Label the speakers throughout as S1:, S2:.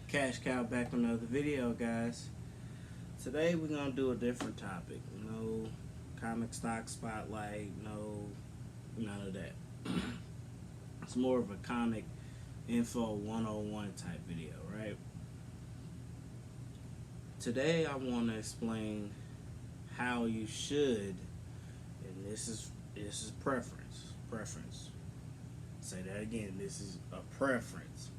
S1: Cash Cow back on another video, guys. Today we're gonna do a different topic. No comic stock spotlight, no none of that. It's more of a comic info 101 type video, right? Today I want to explain how you should, and this is preference. Say that again. This is a preference.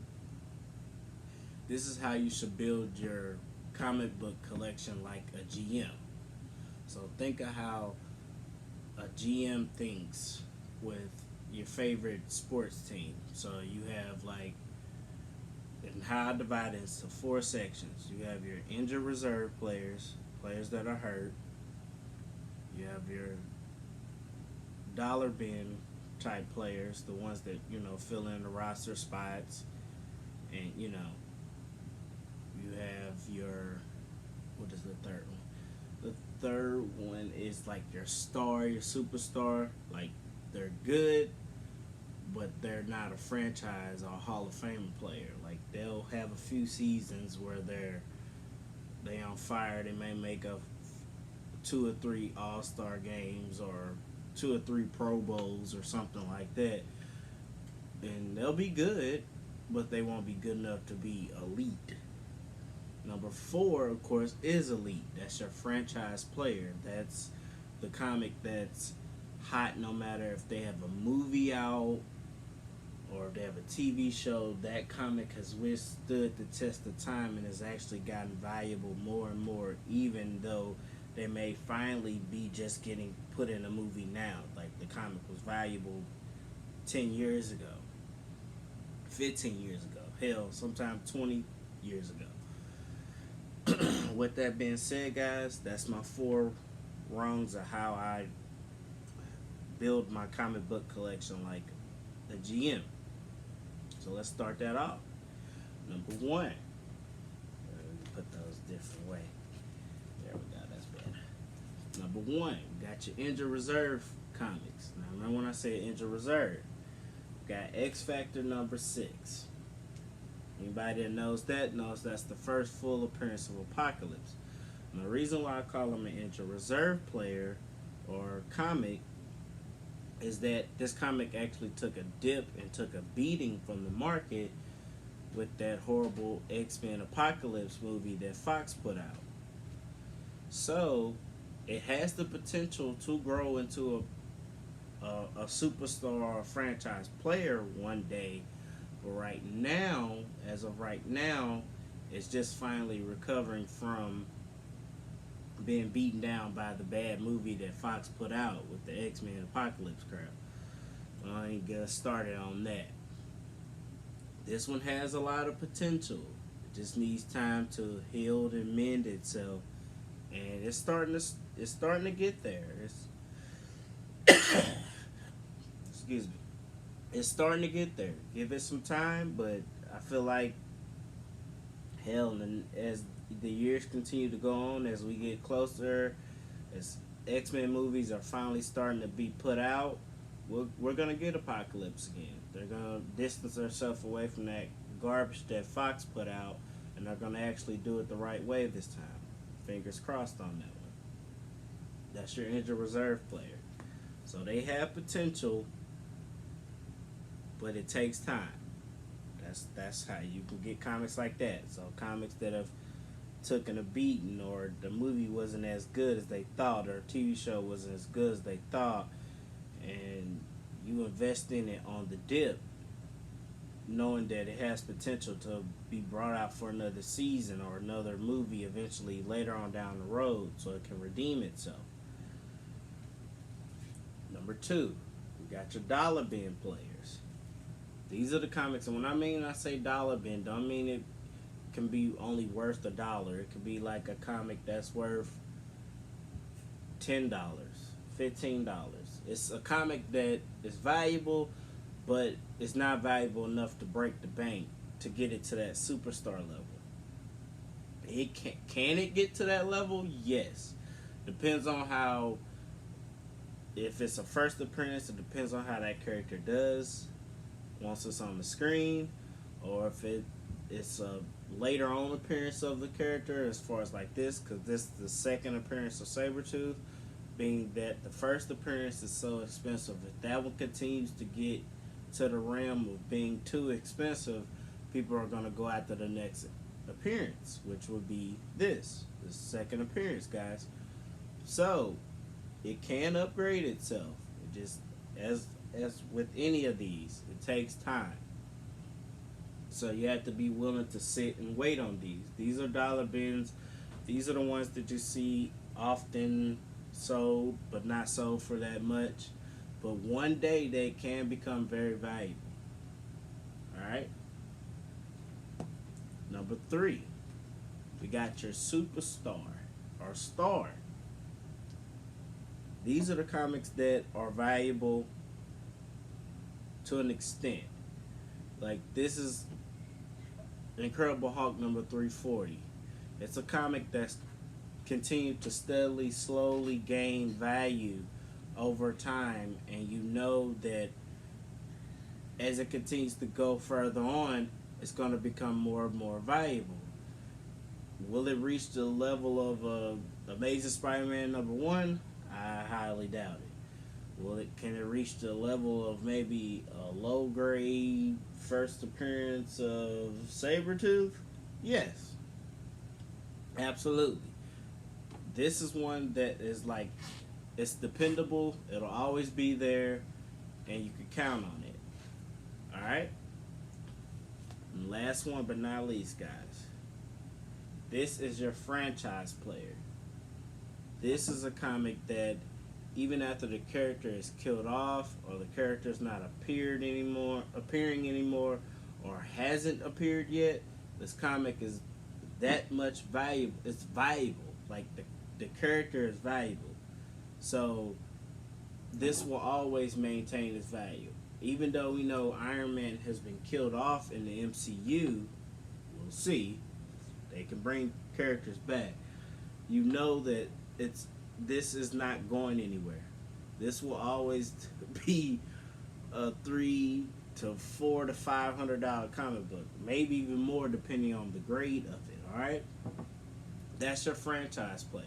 S1: This is how you should build your comic book collection like a GM. So think of how a GM thinks with your favorite sports team. So you have and how I divide it into four sections. You have your injured reserve players, players that are hurt. You have your dollar bin type players, the ones that, fill in the roster spots. And, you have your, what is the third one? The third one is like your star, your superstar. Like, they're good, but they're not a franchise or a Hall of Fame player. Like, they'll have a few seasons where they on fire. They may make up 2 or 3 All-Star games or 2 or 3 Pro Bowls or something like that. And they'll be good, but they won't be good enough to be elite. Number 4, of course, is elite. That's your franchise player. That's the comic that's hot no matter if they have a movie out or if they have a TV show. That comic has withstood the test of time and has actually gotten valuable more and more, even though they may finally be just getting put in a movie now. Like, the comic was valuable 10 years ago, 15 years ago, hell, sometimes 20 years ago. With that being said, guys, that's my 4 rungs of how I build my comic book collection like a GM. So let's start that off. Number 1. Put those different way. There we go, that's better. Number 1, got your injured reserve comics. Now remember when I said injured reserve, got X Factor number 6. Anybody that knows that's the first full appearance of Apocalypse. And the reason why I call him an injured reserve player or comic is that this comic actually took a dip and took a beating from the market with that horrible X-Men Apocalypse movie that Fox put out. So it has the potential to grow into a superstar or a franchise player one day. But right now, as of right now, it's just finally recovering from being beaten down by the bad movie that Fox put out with the X-Men Apocalypse crap. I ain't get started on that. This one has a lot of potential. It just needs time to heal and mend itself, and it's starting to get there. Excuse me. It's starting to get there. Give it some time, but I feel like and as the years continue to go on, as we get closer, as X-Men movies are finally starting to be put out, we're gonna get Apocalypse again. They're gonna distance themselves away from that garbage that Fox put out, and they're gonna actually do it the right way this time. Fingers crossed on that one. That's your injured reserve player. So they have potential, but it takes time. That's how you can get comics like that. So comics that have taken a beating, or the movie wasn't as good as they thought, or a TV show wasn't as good as they thought, and you invest in it on the dip, knowing that it has potential to be brought out for another season or another movie eventually later on down the road, so it can redeem itself. Number 2, we got your dollar bin players. These are the comics, and when I say dollar bin, don't mean it can be only worth $1. It could be like a comic that's worth $10, $15. It's a comic that is valuable, but it's not valuable enough to break the bank to get it to that superstar level. It can it get to that level? Yes. Depends on how. If it's a first appearance, it depends on how that character does once it's on the screen, or if it it's a later on appearance of the character as far as like this, because this is the second appearance of Sabretooth, being that the first appearance is so expensive. If that one continues to get to the realm of being too expensive, people are going to go after the next appearance, which would be the second appearance, guys. So it can upgrade itself. It just, as with any of these, it takes time. So you have to be willing to sit and wait on these. These are dollar bins. These are the ones that you see often sold, but not sold for that much. But one day they can become very valuable. Alright? Number 3. We got your superstar or star. These are the comics that are valuable to an extent. Like, this is Incredible Hulk number 340. It's a comic that's continued to steadily, slowly gain value over time, and you know that as it continues to go further on, it's going to become more and more valuable. Will it reach the level of Amazing Spider-Man number 1? I highly doubt it. Can it reach the level of maybe a low grade first appearance of Sabretooth? Yes. Absolutely. This is one that is like, it's dependable, it'll always be there, and you can count on it. Alright? And last one but not least, guys. This is your franchise player. This is a comic that even after the character is killed off, or the character is not appearing anymore, or hasn't appeared yet, this comic is that much valuable. It's valuable. Like the character is valuable. So this will always maintain its value. Even though we know Iron Man has been killed off in the MCU, we'll see. They can bring characters back. You know that this is not going anywhere. This will always be a $300 to $400 to $500 comic book, maybe even more depending on the grade of it. All right, that's your franchise player.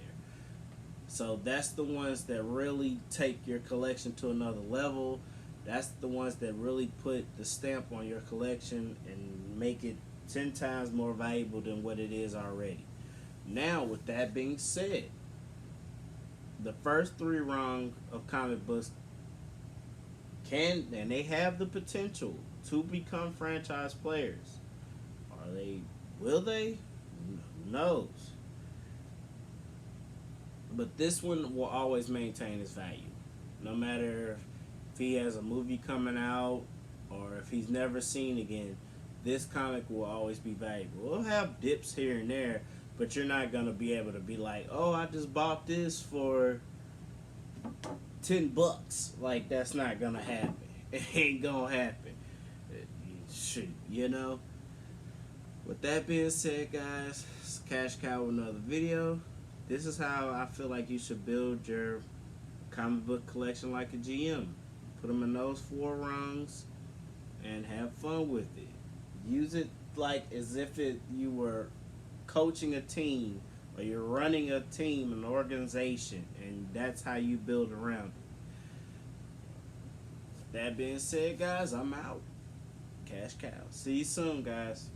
S1: So that's the ones that really take your collection to another level. That's the ones that really put the stamp on your collection and make it 10 times more valuable than what it is already. Now, with that being said, the first 3 rung of comic books can, and they have the potential to become franchise players. Will they? Who knows? But this one will always maintain its value. No matter if he has a movie coming out or if he's never seen again, this comic will always be valuable. We'll have dips here and there, but you're not going to be able to be like, oh, I just bought this for $10. Like, that's not going to happen. It ain't going to happen. Shoot, you know? With that being said, guys, it's Cash Cow with another video. This is how I feel like you should build your comic book collection like a GM. Put them in those 4 rungs and have fun with it. Use it like as if you were coaching a team or you're running a team, an organization, and that's how you build around it. That being said, guys, I'm out. Cash Cow. See you soon, guys.